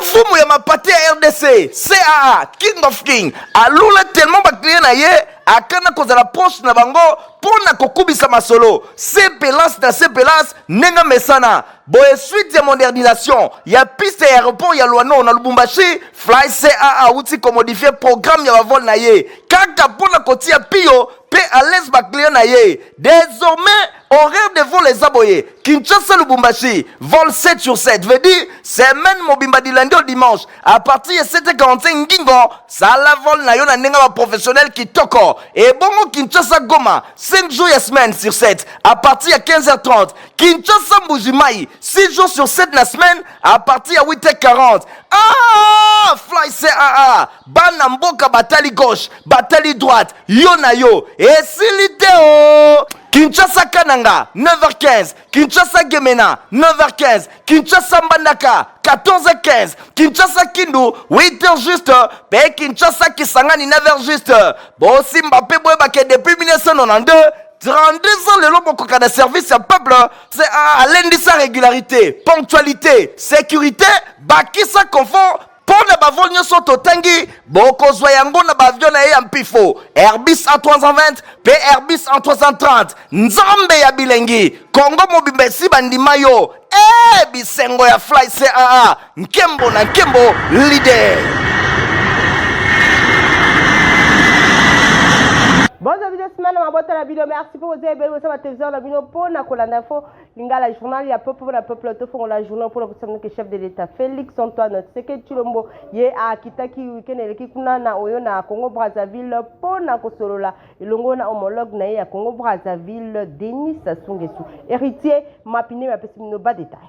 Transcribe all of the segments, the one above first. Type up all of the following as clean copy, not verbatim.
Fumu ya mapate ya RDC, CAA, King of King, alula tellement bakliye na ye, akana kozala proche na bango, pona kokubisa masolo, sepelas na sepelas, nenga mesana, boye suite ya modernisation, ya piste ya aéroport ya Luano na Lubumbashi, Fly CAA outi ko modifier programme ya bavol na ye, kaka pona kotia pio, pe à l'aise bakliye na ye, désormais, horaire de vol les aboyés. Kinshasa Lubumbashi, vol 7 sur 7. Veut dire, semaine mobimba du lundi au dimanche. À partir de 7h45, Ngingo, ça la vol na yon nenga professionnel qui toko. Et bongo Kinshasa Goma, 5 jours et semaine sur 7. À partir de 15h30. Kinshasa Mbujimai, 6 jours sur 7 la semaine. À partir de 8h40. Ah! Fly CAA. Banamboka batali gauche, batali droite. Yo na yo. Et siliteo. Kinshasa Kananga, 9h15. Kinshasa Gemena, 9h15. Kinshasa Mbandaka, 14h15. Kinshasa Kindu, 8h juste. Pe Kinshasa Kisangani, 9h juste. Bon, si Mbappé Bouebake depuis 1992, 32 ans le long de service à peuple, c'est à lundi sa régularité, ponctualité, sécurité, bakisa confort. Pona bavol nyoso totangi boko zoyango na bavion na ya mpifo Airbus A320 pe Airbus A330 nzambe ya bilengi Kongo mobimba si bandima yo bisengo ya Fly CAA nkembo na nkembo leader. Bonjour vidéo semaine ma boîte la vidéo merci pour vous aider vous ma télévision la vidéo pour na kolanda info lingala journal ya peuple na peuple to font la journée pour le que chef de l'état Félix Antoine Tshisekedi Tshilombo ye a kitaki weekend eleki kuna na oyo na Congo Brazzaville pour na kosolola elongo na homologue na ya Congo Brazzaville Denis Sassou Nguesso héritier mapine ma pesi no ba détail.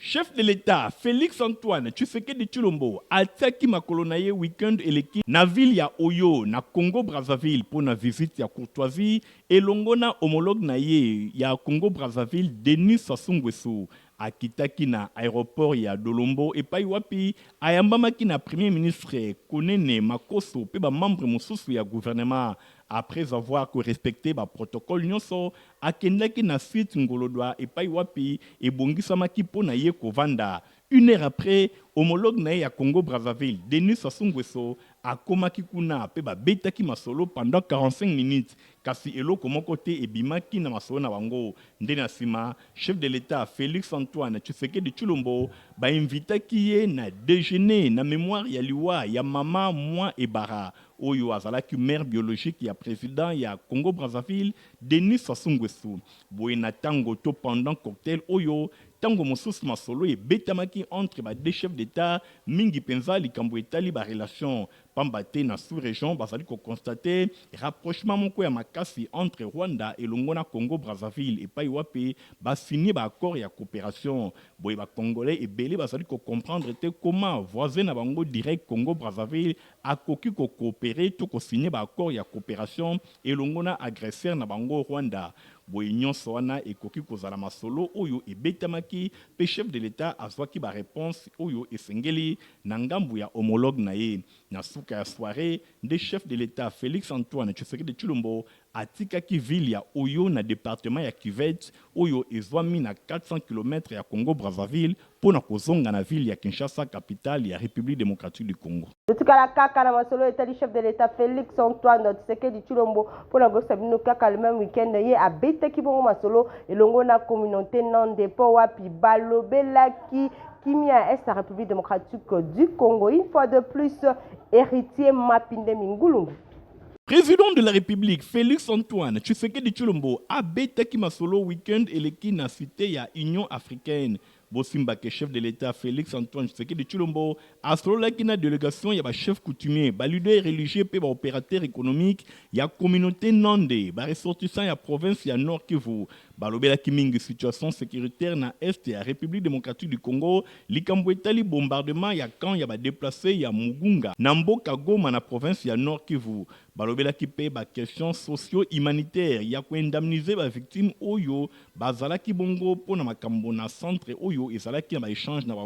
Chef de l'État, Félix Antoine Tshisekedi Tshilombo, ataki makolo na ye weekend eleki na ville ya Oyo na Congo Brazzaville pour na visite ya courtoisie elongo na homologue na ye ya Congo Brazzaville Denis Sassou Nguesso akitaki na aéroport ya Dolombo epai wapi ayambamaki na premier ministre Konene Makoso pe ba membre mosusu ya gouvernement. Après avoir respecté le protocole nyonso akendaki na suite ngolodwa epai wapi ebongisamaki pona ye kovanda. Une heure après, homologue na ya Congo Brazzaville Denis Sassou Nguesso akomaki kuna pe betaki masolo pendant 45 minutes kasi eloko moko te ebimaki na masolo na bango nde na sima chef de l'état Félix Antoine Tshisekedi Tshilombo invitaki ye na déjeuner na mémoire ya liwa ya mama moi ebara oyo azalaki mère biologique ya président ya Congo Brazzaville Denis Sassou Nguesso boye na tango to pendant cocktail oyo tango mosusu masolo ebetamaki entre ba deux chefs d'état mingi penza likambo etali ba relation pambate na sous-région bazali ko constater rapprochement moko ya makasi entre Rwanda et Longona Congo Brazzaville et pai wapi ba signer ba accord ya coopération boye ba congolais ebele bazali ko comprendre te comment voisin na bango direct Congo Brazzaville akoki ko coopérer to ko signer ba accord ya coopération et Longona agresseur na bango Rwanda. Boye nyonso wana ekoki kozala masolo oyo ebetamaki pe chef de l'état azwaki ba réponse oyo esengeli na ngambu ya homologue na ye na suka ya soirée de chef de l'état Félix Antoine Tshisekedi Tshilombo atikaki ville ya Oyo na département ya Kivet oyo ezwami na 400 km ya Congo Brazzaville pona kozonga na ville ya Kinshasa capitale ya République démocratique du Congo. Tukala kaka na masolo etali chef de l'état Félix Antoine Tshisekedi Tshilombo pona gosabino kaka le même week-end ye abetaki bongo masolo elongo na communauté non depo wapi balobelaki Kimia est la République démocratique du Congo. Une fois de plus, héritier Mapinde Mingulungu. Président de la République, Félix Antoine Tshisekedi Tshilombo a betaki masolo week-end eleki na cité ya Union africaine. Bosimba ke chef de l'État Félix Antoine Tshisekedi Tshilombo a sololaki na délégation ya ba chef coutumier, ba leader religieux pe ba opérateur économique ya communauté nande, ba ressortissant ya province ya Nord Kivu. balobela kimingi situation sécuritaire na est ya République démocratique du Congo likambo etali bombardement ya camp ya ba déplacé ya Mugunga na mboka Goma na province ya Nord Kivu. Balobela ki pe ba question socio-humanitaire ya ko indemniser ba victime oyo bazalaki bongo pona makambo na centre oyo ezalaki na ba échange na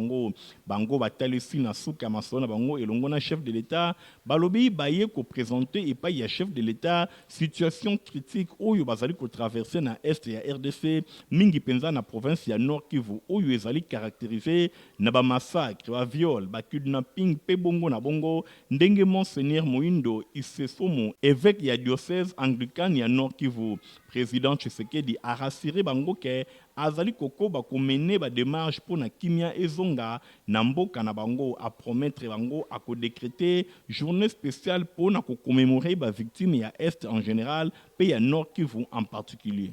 bango batalisi na suka masona bango elongo na chef de l'État balobi baye ko présenter et pas ya chef de l'État situation critique oyo bazali ko traverser na est ya RDC mingi penza na province ya Nord Kivu oyo ezali caractérisé na ba massacre ba viol ba kidnapping pe bongo na bongo ndenge Monseigneur Moindo Isesomo évêque ya diocèse anglicane ya Nord Kivu président Tshisekedi a rassuré bango ke azali kokoba komene ba démarche pour na kimia ezonga na mboka na bango a promettre bango a ko décréter journée spéciale pour na ko commémorer ba victime ya est en général pe ya Nord Kivu en particulier.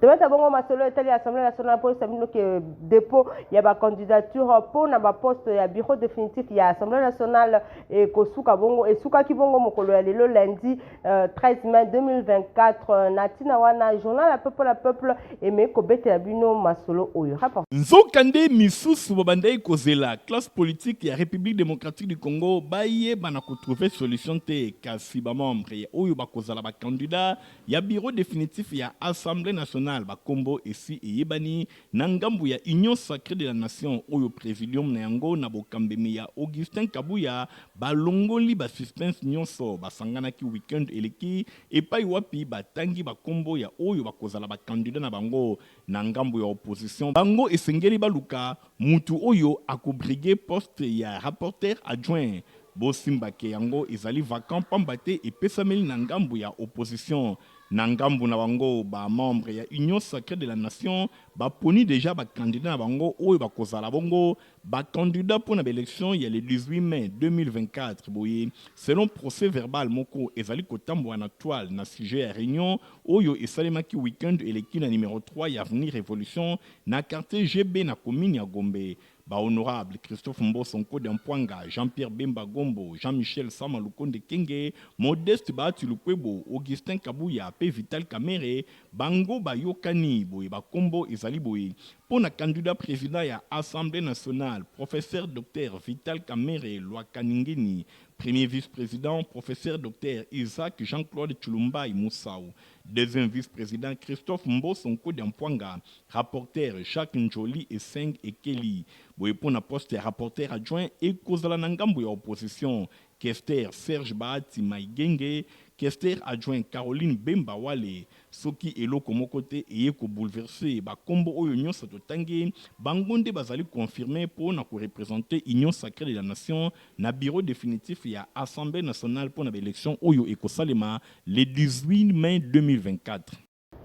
Demain, bon, masolo etali Assemblée nationale pour sabino que dépôt il y a ba candidature pour na ba poste ya bureau définitif il y a Assemblée nationale et kosuka bongo et suka ki bongo mokolo ya lelo lundi 13 mai 2024 natina wana journal la peuple et me ko betela bino masolo oyo rapport nzokande misusu babandai kozela classe politique ya République démocratique du Congo baye bana ko trouver solution te kasi ba membre oyo bakozala ba candidat ya bureau définitif ya Assemblée nationale bakombo esi eyebani na ngambu ya Union Sacrée de la Nation oyo présidium na yango na bokambemi ya Augustin Kabuya balongoli ba suspense nyonso basanganaki weekend eleki epai wapi batangi bakombo ya oyo bakozala ba candidat na bango na ngambu ya opposition bango esengeli baluka mutu oyo akobriguer poste ya rapporteur adjoint bosimbake yango ezali vacant pambate epesameli na ngambu ya opposition na ngambu na bango ba membre ya Union Sacrée de la Nation baponi déjà ba candidat na bango oyo bakozala bongo ba candidat pour na élection ya le 18 mai 2024 boye selon procès verbal moko ezali kotambwa na toile na sujet ya réunion oyo esalemaki weekend eleki na numéro 3 ya Avenir Révolution na quartier GB na commune ya Gombe. Ba honorable Christophe Mbosonko d'Empwanga, Jean-Pierre Bemba Gombo, Jean-Michel Samalukonde Kenge, Modeste Bahati Lukwebo, Augustin Kabuya, P. Vital Kamere, Bango Bayokani, Boye Bakombo Ezali Boye. Pour le candidat président ya Assemblée nationale, professeur Dr Vital Kamere Loakaningeni, premier vice-président, professeur Dr Isaac Jean-Claude Chulumbai Moussao, deuxième vice-président Christophe Mbosonko d'Empwanga, rapporteur Jacques Njoli et Seng Ekeli. Boye pour na poste rapporteur adjoint et kozala na ngambu ya opposition, Kester Serge Bahati Maïgenge, Kester adjoint Caroline Bemba Wale, soki eloko mokote eye ko bouleverser ba kombo oyo nyonso totangi bangonde bazali confirmer pour na ko représenter Union Sacrée de la Nation na bureau définitif ya Assemblée nationale pour na élection oyo ekosalema le 18 mai 2024.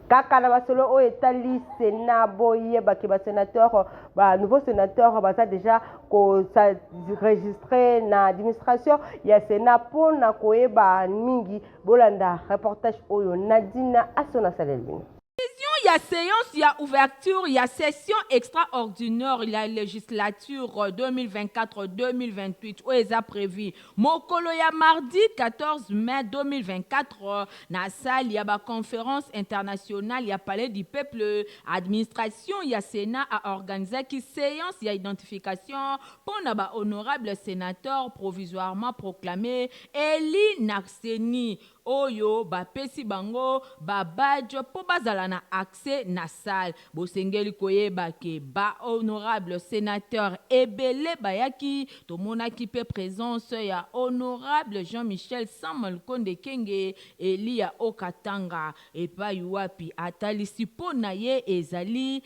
kaka na basolo o etali Sénat boye baki ba sénateur ba nouveau sénateur baza déjà ko enregistré na administration ya Sénat pour na koyeba mingi bolanda reportage oyo Nadina Asona Salelvin. Il y a séance, il y a ouverture, il y a session extraordinaire, il y a législature 2024-2028 où ils ont prévu. Mokolo ya mardi 14 mai 2024, na salle, il y a la conférence internationale, il y a palais du peuple, administration, il y a Sénat à organiser qui séance, il y a identification pour na honorable sénateur provisoirement proclamé Eli Nakseni. Oyo ba pesi bango ba badge po bazala na accès na salle bosengeli koyeba ke ba honorable sénateur ebele bayaki tomonaki pe présence ya honorable Jean-Michel Samalukonde Kenge Elia Okatanga epai wapi atalisi po na ye ezali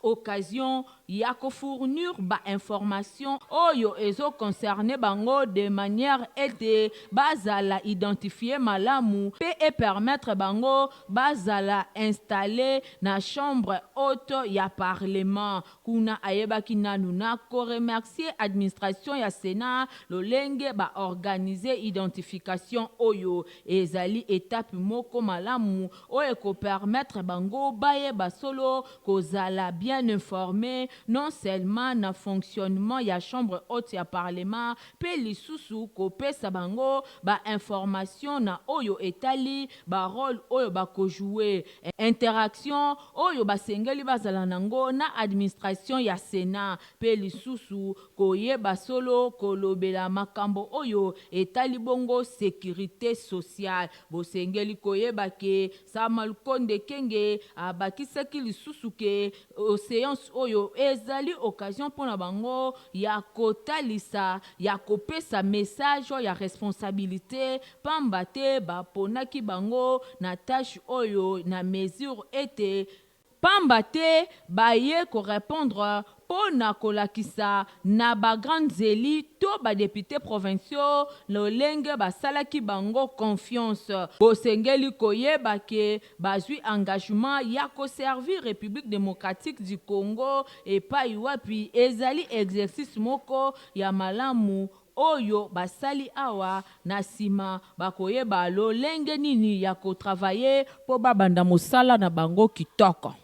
occasion ya ko fournir ba information oyo ezo concerné bango de manière ete bazala identifier malamu pe et permettre bango bazala installer na chambre haute ya parlement kuna ayebaki nanu na ko remercier administration ya Sénat lolenge ba organiser identification oyo ezali étape moko malamu oyo ko permettre bango baye basolo kozala bien informé non seulement na fonctionnement ya chambre haute ya parlement pe lisusu kopesa bango ba information na oyo etali ba rôle oyo bakojouer interaction oyo basengeli bazala nango na administration ya Sénat pe lisusu koyeba solo kolobela makambo oyo etali bongo sécurité sociale bosengeli koyeba ke Samuel Konde Kenge abakisaki lisusu ke séance oyo ezali occasion pona bango ya kotalisa ya kopesa message ya responsabilité pamba te baponaki bango na tâche oyo na mesure ete pamba te baye ko répondre pona kolakisa na ba grandes élites to ba députés provinciaux lolenge basalaki bango confiance bosengeli koyeba ke bazwi engagement ya ko servir République démocratique du Congo et pa wapi ezali exercice moko ya malamu oyo basali awa na sima bakoyeba lolenge nini ya ko travailler po babanda mosala na bango kitoko.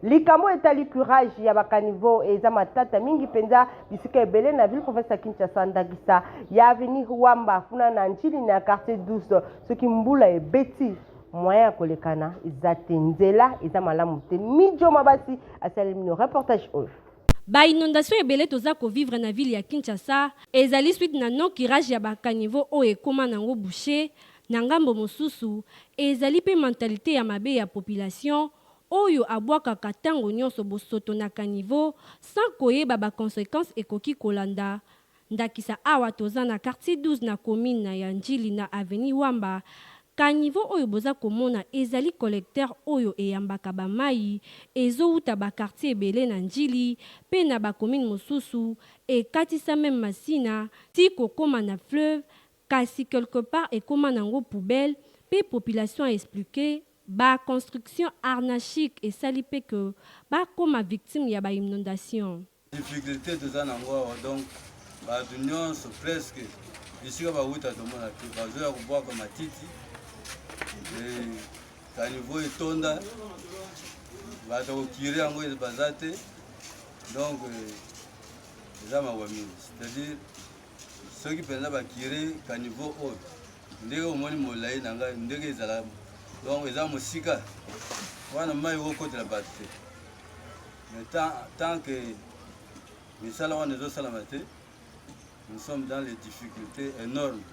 Likambo etali courage ya bakanivo eza matata mingi penza bisika ebele na ville province ya Kinshasa ndakisa ya avenue Wamba funa na njili na quartier 12 soki mbula ebeti moyen ya kolekana ezate nzela eza malamu te mijo mabasi asalemi no reportage oyo. Ba inondation ebele toza ko vivre na ville ya Kinshasa ezali suite na non curage ya bakanivo o ekoma nango boucher na ngambo mosusu ezali pe mentalité ya mabe ya population oyo abwakaka tango nyonso bosoto na kanivo sans koyeba ba conséquences ekoki kolanda ndakisa awa toza na quartier 12 na commune na ya Njili na avenue Wamba kanivo oyo boza komona ezali collecteur oyo eyambaka ba mai ezouta ba quartier ebele na Njili pe na ba commune mosusu ekatisa même masina ti kokoma na fleuve kasi quelque part ekoma nango poubelle pe population a expliqué ba construction arnachique et salipé que ba comme victime ya ba inondation. Difficulté de ça nango donc ba union so presque ici ba wuta to mona ki ba zo ya kuboa kwa matiti et kanivo etonda ba to kire yango bazate donc za ma wami c'est-à-dire ceux qui pensa ba kire kanivo o ndenge omoni molai nanga ndenge ezala donc ils ont musika wana mai woko de la batte mais tant que nous sommes dans les difficultés énormes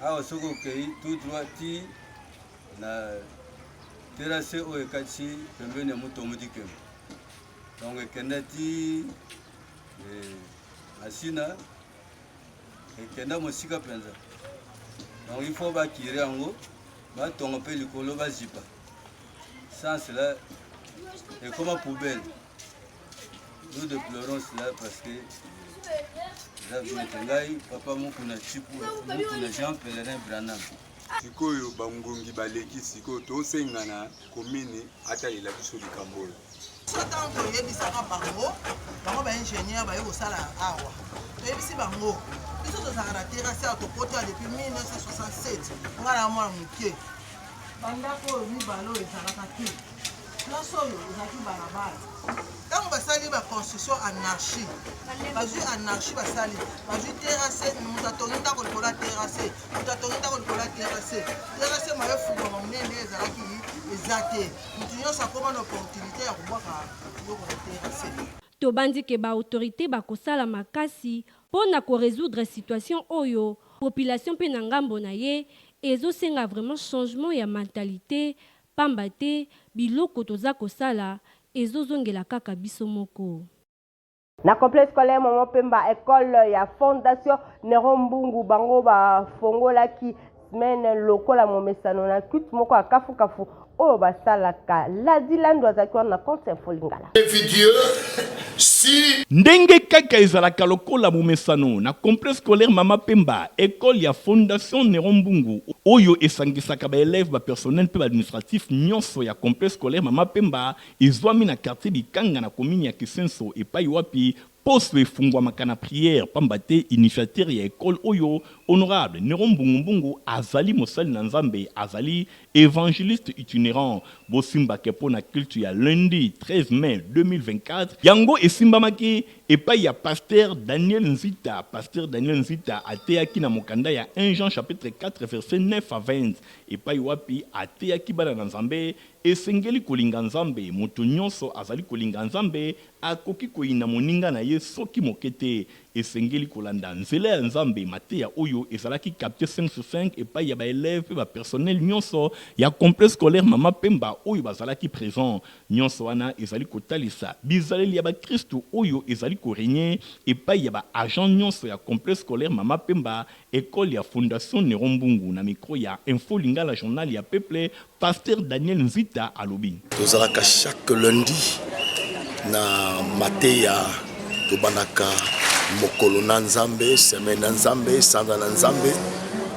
awa soko kei tout droit ti na terrasse o ekati pembeni ya moto omodike donc ekenda ti asina ekenda mosika mpenza donc il faut bakire yango batonga mpe likolo bazipa sans cela et comme poubelle nous déplorons cela parce que ngai papa mokuna chipu mokuna Jean Pèlerin Branham sikoyo bangongi baleki sikoyo tosengana commune atalela biso likambo oyo sotango yebisaka bango baingénieur baye kosala awa toyebisi bango biso tozalaka na terrasse ya tokota depuis 1967 nga na mwana moke bandako oyo mibale oyo ezalaka te place oyo ezalaki balabala ntango basali baconstruction anarchie bazwi anarchie basali bazwi terrasse moto atongi ndako likolo ya terrasse moto atongi ndako likolo ya terrasse mayefuka monene ezalaki eza te moto nyonso akoma na opportunité ya kobwaka biloko na terrasse tobandi ke ba autorité bakosala makasi pona ko résoudre situation oyo population pe na ngambo na ye ezosenga vraiment changement ya mentalité pamba te biloko toza kosala ezozongela kaka biso moko. Na complexe scolaire Maman Pemba école ya fondation Nero Mbungu bango ba fongola ki semaine lokola momesano na kut moko akafu kafu oyo basalaka Ladiland wazaki na compte Folingala. Si ndenge kaka ezalaka lokola momesano na complexe scolaire Mama Pemba école ya fondation Nero Mbungu oyo esangisaka ba élèves ba personnel pe administratif nyonso ya complexe scolaire Mama Pemba ezwami na quartier Bikanga na commune ya Kisenso epai wapi poste efungwa makana prière pambate initiateur ya école oyo honorable Nerombungu azali mosali na Nzambe azali évangéliste itinérant bosimba kepo na culte ya lundi 13 mai 2024 yango esimbamaki epai ya pasteur Daniel Nzita ateyaki na mokanda ya 1 Jean chapitre 4 verset 9 à 20 epai wapi ateyaki bana na Nzambe esengeli kolinga Nzambe moto nyonso azali kolinga Nzambe akoki koyina moninga na ye soki mokete esengeli kolanda nzela ya Nzambe mateya oyo ezalaki capté 5 sur 5 epai ya baélève pe bapersonnel nyonso ya complexe scolaire Mama Pemba oyo bazalaki présent nyonso wana ezali kotalisa bizaleli ya bakristo oyo ezali korenye epai ya baagent nyonso ya complexe scolaire Mama Pemba école ya fondation Nerombungu na micro ya Info Lingala journal ya peuple pasteur Daniel Nzita alobi tozalaka chaque lundi na mateya tobanaka mokolo na Nzambe semaine na Nzambe sanda na Nzambe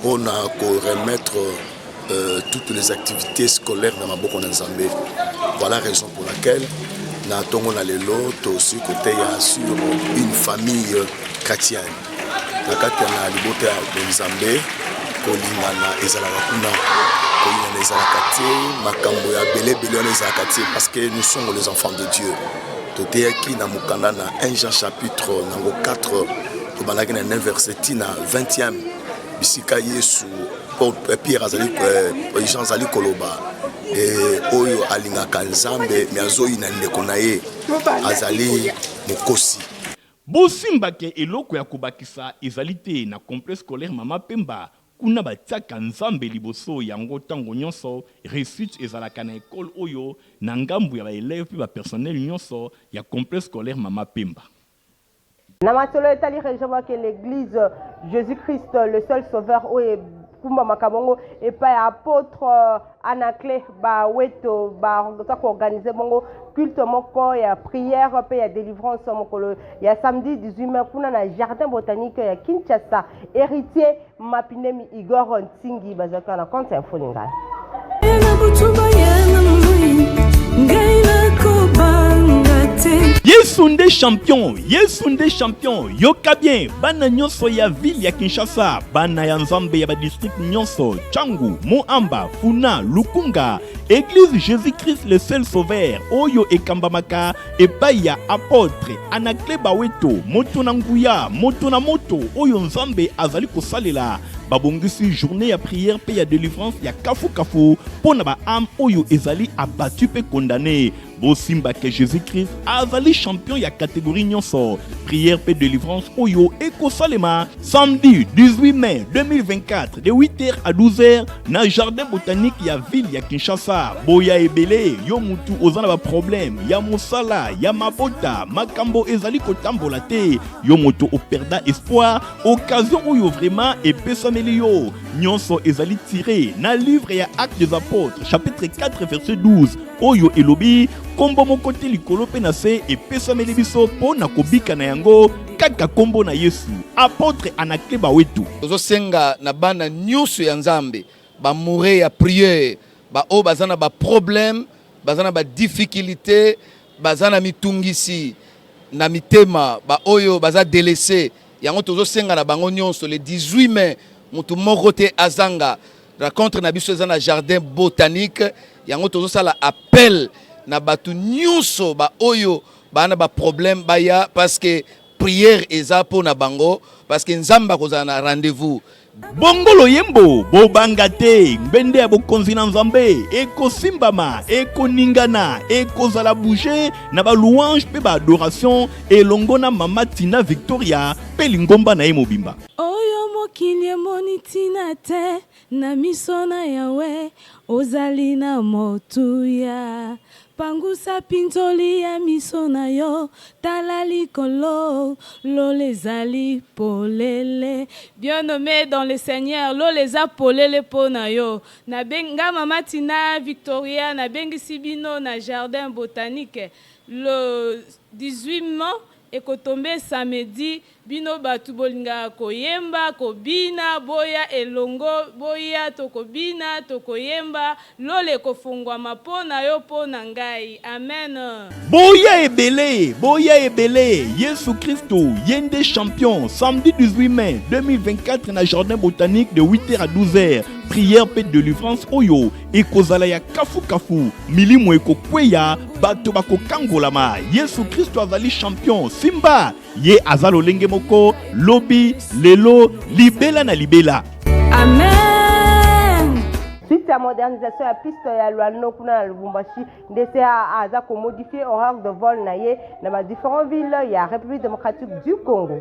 on a remettre toutes les activités scolaires dans maboko na Nzambe. Voilà la raison pour laquelle na tongo na lelo to aussi côté ya sur une famille chrétienne na kati na libota ya Nzambe kolingana ezalaka kuna kolingana ezalaka te makambo ya belebele on ezalaka te parce que nous sommes les enfants de Dieu. Toteyaki na mukanda na 1 Jean chapitre nango 4 tobanaki na 9 verset na 20e bisika Yesu Pierre azali Jean azali koloba oyo alingaka Nzambe me azoyi na ndeko na ye azali mokosi bosimbake eloko ya kobakisa ezali te na complexe scolaire Mama Pemba kuna batiaka Nzambe liboso yango tango nyonso réussite ezalaka na école oyo na ngambu ya baélève pe bapersonnel nyonso ya complexe scolaire Mama Pemba. Na matolo etali région que l'église Jésus-Christ le seul sauveur oyo kumba makabongo epai apôtre Anaclé ba weto ba organiser bongo culte moko ya prière pe ya délivrance mokolo ya samedi 18 mai kuna na jardin botanique ya Kinshasa héritier Mapinemi Igor Ntingi bazaka na compte Info Lingala. Yesunde champion yoka bien bana nyonso ya ville ya Kinshasa bana ya Nzambe ya ba district nyonso Changu Moamba Funa Lukunga église Jésus-Christ le seul sauveur oyo ekambamaka epai ya apôtre Anaclé Baweto moto na nguya moto na moto oyo Nzambe azali kosalela babongisi journée ya prière pe ya délivrance ya kafu pona ba âme oyo ezali abattu pe condamné bosimba ke Jésus-Christ azali champion ya catégorie nyonso prière pe délivrance oyo ekosalema samedi 18 mai 2024 de 8h à 12h na jardin botanique ya ville ya Kinshasa boya ebele yo mutu ozana ba problème ya mosala ya mabota makambo ezali kotambola te yo moto operda espoir occasion oyo vraiment epesameli yo nyonso ezali tiré na livre ya Actes des Apôtres chapitre 4 verset 12 oyo elobi kombo moko te likolo pe na se epesameli biso mpo na kobika na yango kaka kombo na Yesu apôtre Anaclé Bawetu tozosenga na bana nyonso ya Nzambe bamure ya prière baoyo baza na baproblème baza na badifficulté baza na mitungisi na mitema baoyo baza délaissé yango tozosenga na bango nyonso le 18 mai mutu moko te azanga rencontre na biso eza na jardin botanique yango tozosala appel na batu nyonso baoyo bana ba problème baya parce que prière eza po na bango parce que Nzamba kozala na rendez-vous bongolo yembo bobanga te mbende ya bokonzi na Nzambe ekosimbama ekoningana ekozala bouger na ba louange pe ba adoration elongo na Mama Tina Victoria pe lingomba na ye mobimba oyo mokili emoni tina te na miso na yawe ozali na motuya pangusa pinzoli ya miso na yo tala likolo lolezali polele bien nommé dans le Seigneur loleza polele pona yo na benga Mama Tina Victoria na bengi sibino na jardin botanique le 18 mai ekotombe samedi bino batu bolinga koyemba kobina boya elongo boya tokobina tokoyemba lole kofungwa mapona yo pona ngai amen. Boya ebele Yesu Christo yende champion samedi 18 mai 2024 na jardin botanique de 8h à 12h. Prière paix de délivrance oyo ekozala ya kafu milimo ekokweya bato bakokangolama. Yesu Christo azali champion simba ye azalo lenge moko lobi lelo libela na libela. Amen. Suite à modernisation ya piste ya Luano kuna na Lubumbashi ndese aza ko modifier horaire de vol na ye na ma différentes villes ya République démocratique du Congo.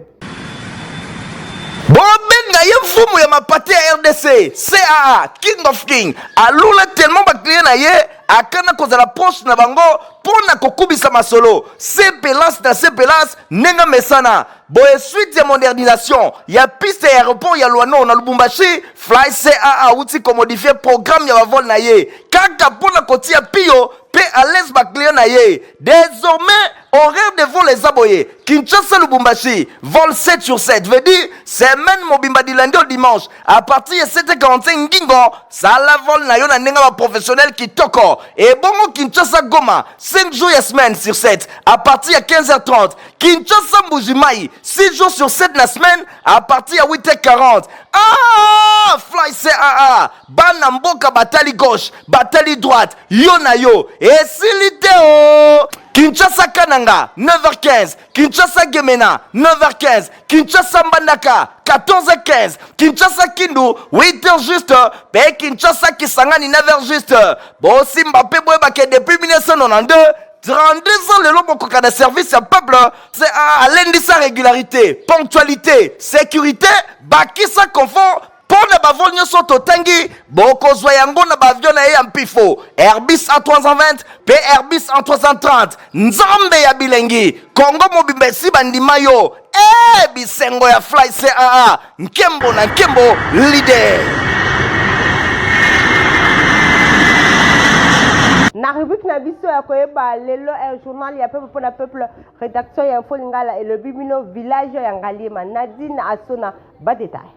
Bobenga ye mfumu ya mapate ya RDC CAA King of King alula tellement bakliye na ye akana kozala poste na bango pona kokubisa masolo CPLAS nenga mesana boye suite ya modernisation ya piste ya aéroport ya Luano na Lubumbashi Fly CAA uti ko modifier programme ya vol na ye kaka pona kotia pio pe à l'aise bakliye na ye désormais horaire de vol les aboyés Kinshasa Lubumbashi vol 7 sur 7 veut dire semaine mobimba du lundi au dimanche à partir de 7h45 ngingo ça la vol na yo na nenga ba professionnel qui toko et bongo Kinshasa Goma 5 jours et semaine sur 7 à partir de 15h30 Kinshasa Mbujimai 6 jours sur 7 la semaine à partir de 8h40 ah Fly CAA bana mboka batali gauche batali droite yo na yo et silite oh Kinshasa Kananga 9h15 Kinshasa Gemena 9h15 Kinshasa Mbandaka 14h15 Kinshasa Kindu 8h juste pe Kinshasa Kisangani 9h juste bon Simba pe boye bake depuis 1992 32 ans le lobo de service à peuple c'est à lundi sa régularité ponctualité sécurité bakisa confort pour ne pas venir sur Totangi, Boko Zoyango na bavion na yampifo, Airbus A320, P Airbus A330, Nzambe ya bilengi, Congo mobimbe bandimayo, bisengo ya Fly CAA, Nkembo na Nkembo leader. Na rubrique na biso ya koyeba lelo journal ya peuple pour la peuple rédaction ya info lingala et le bimino village ya Ngaliema Nadine Asona ba détail.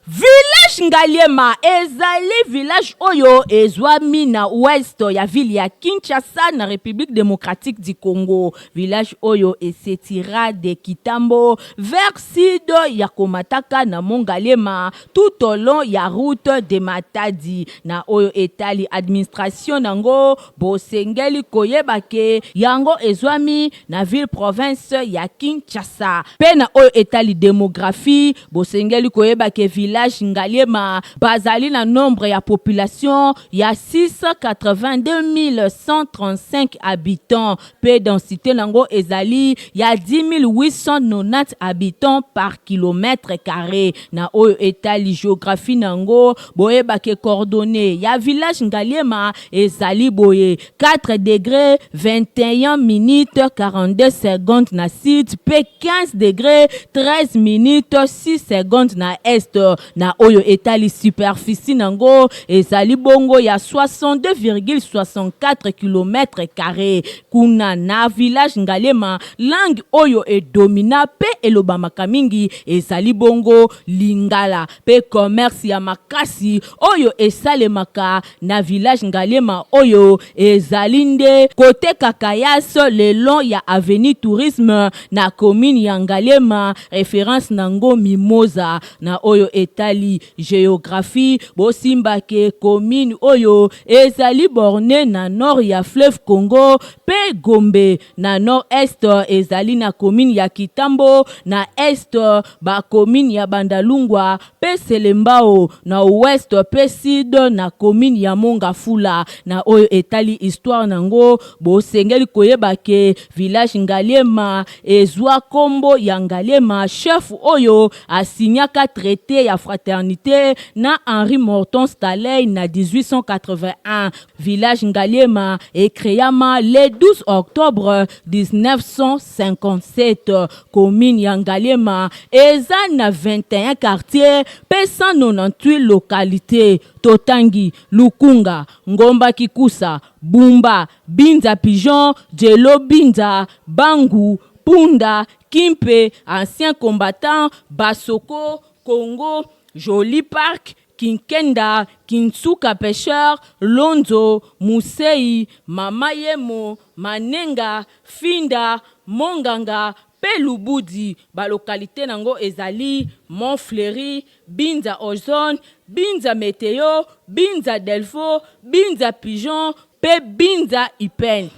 Village Ngaliema ezali village oyo ezwami na ouest ya ville ya Kinshasa na République démocratique du Congo. Village oyo esetira de Kitambo vers sud ya Komataka na Ngaliema tout au long ya route de Matadi na oyo etali administration nango bosengeli koyebake yango ezwami na ville province ya Kinshasa. Pe na oyo etali démographie bosengeli koyebake village Ngaliema bazali na nombre ya population ya 682 135 habitants pe densité nango ezali ya 10 890 habitants par kilomètre carré na oyo etali géographie nango boyeba ke coordonnées ya village Ngaliema ezali boye 4 degrés 21 minutes 42 secondes na sud pe 15 degrés 13 minutes 6 secondes na est na oyo etali superficie nango ezali bongo ya 62,64 km carré kuna na village Ngaliema langue oyo edomina pe elobamaka mingi ezali bongo lingala pe commerce ya makasi oyo esalemaka na village Ngaliema oyo ezali nde kote kakayas le long ya avenue tourisme na commune ya Ngaliema référence nango Mimosa na oyo etali géographie bosimba ke commune oyo ezali borné na nord ya fleuve Congo pe Gombe na nord-est ezali na commune ya Kitambo na est ba commune ya Bandalungwa pe Selembao na ouest pe sud na commune ya Mongafula na oyo etali histoire nango bosengeli koyeba ke village Ngaliema ezwa kombo ya Ngaliema chef oyo asignaka traité ya fraternité na Henri Morton Staley na 1881 village Ngaliema ekreama le 12 octobre 1957 commune ya Ngaliema eza na 21 quartiers pe 198 localités Totangi, Lukunga, Ngomba Kikusa, Bumba, Binza Pigeon, Jelo Binza, Bangu, Punda, Kimpe, ancien combattant, Basoko, Congo, Joli Park, Kinkenda, Kinsuka Pêcheur, Lonzo, Musei, Mamayemo, Manenga, Finda, Monganga, Pelubudi, ba localité nango ezali Montfleury, Binza Ozone, Binza Météo, Binza Delfo, Binza Pigeon, pe Binza Ipen.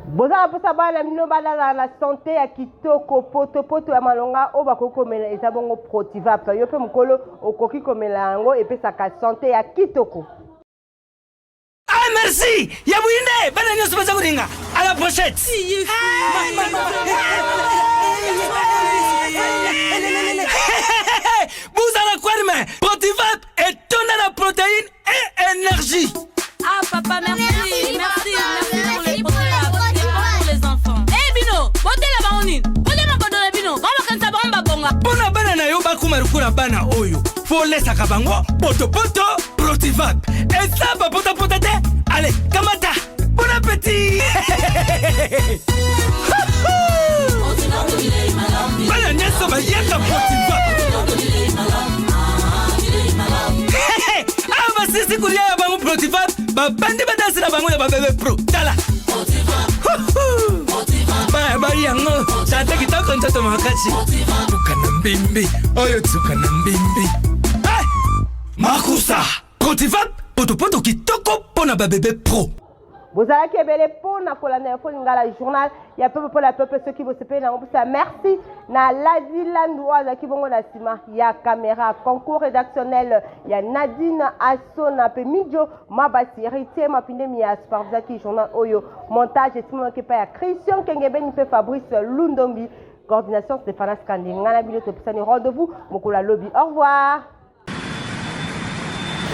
Bozala posa bana mino bala la santé ya kitoko poto ya malonga o bakokomela eza bongo Protivap yo pe mukolo okoki komela yango epesaka santé ya kitoko. Ah merci Yabouine bana nyoso baza kuringa à la pochette. Vous allez quoi mais Protivap est tonne de protéines et énergie. Ah papa merci pour les pour les enfants. Eh Bino, bote la baoni. Bote ma bodo la Bino. Kama kansa bomba bonga. Bona bana na yo ba kumarukura bana oyo. Faut laisser kabango poto Protivap. Et ça ba pota te. Allez, kamata. Bon appétit. Bana nyeso ba yaka Protivap. Ah ba sisi kuria ya bango Protivap. Ba bandi badasi na bango ya ba bébé pro. Tala. Ba yango chante kitoko ntoto makachi tukana mbimbi oyo tukana mbimbi makusa Protivap poto kitoko pona ba bébé pro. Bozala kebele pona kolanda info ngala journal ya peuple pour la peuple ceux qui vous se na ça merci na Ladiland Oaza qui bongo na sima ya caméra concours rédactionnel ya Nadine Asona pe Midjo Mabasi héritier mapinde mi ya supervisaki journal oyo montage et tout pa ya Christian Kengebeni pe Fabrice Lundombi coordination Stéphane Skandi ngana bilo to pisani rendez-vous mokola lobby au revoir.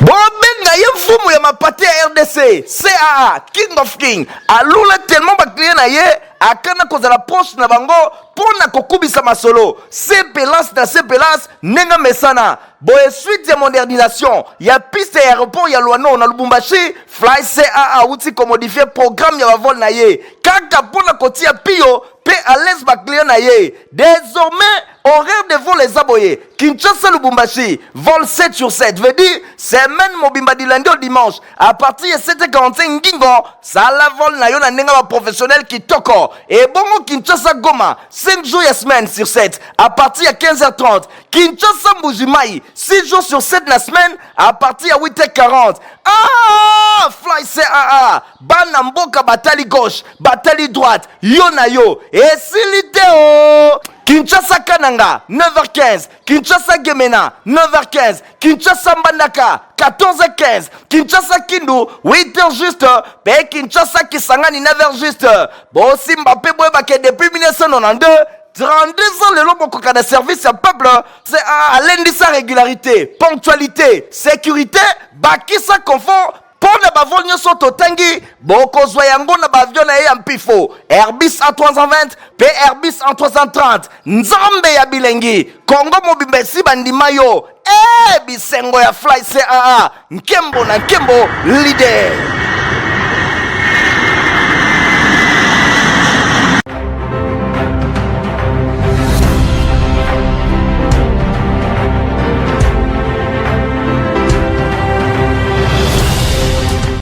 Bobenga ye mfumu ya mapate ya RDC CAA King of King alula tellement ba client na ye akana kozala poste na bango pona kokubisa masolo CPLAS na CPLAS nenga mesana boye suite ya modernisation ya piste ya aéroport ya Luano na Lubumbashi Fly CAA uti ko modifier programme ya vol na ye kaka pona kotia pio pe à l'aise ba client na ye désormais horaire de vol les aboyés Kinshasa Lubumbashi vol 7 sur 7 veut dire semaine mobimba du lundi au dimanche à partir de 7h45 ngingo ça la vol na yo na nenga ba professionnel qui toko et bongo Kinshasa Goma 5 jours et semaine sur 7 à partir de 15h30 Kinshasa Mbujimai 6 jours sur 7 la semaine à partir de 8h40 ah Fly CAA bana mboka batali gauche batali droite yo na yo et siliteo Kinshasa Kananga 9h15 Kinshasa Gemena 9h15 Kinshasa Mbandaka 14h15 Kinshasa Kindu 8h juste pe Kinshasa Kisangani 9h juste bon Mbappé Boebake depuis 1992 32 ans le long de service à peuple c'est à lundi sa régularité ponctualité sécurité bakisa confort pour ne pas voler sur totangi boko zoyango na bavion na ya mpifo Airbus A320 pe Airbus A330 nzambe ya bilengi Congo mobimba si bandima yo bisengo ya Fly CAA nkembo na nkembo leader.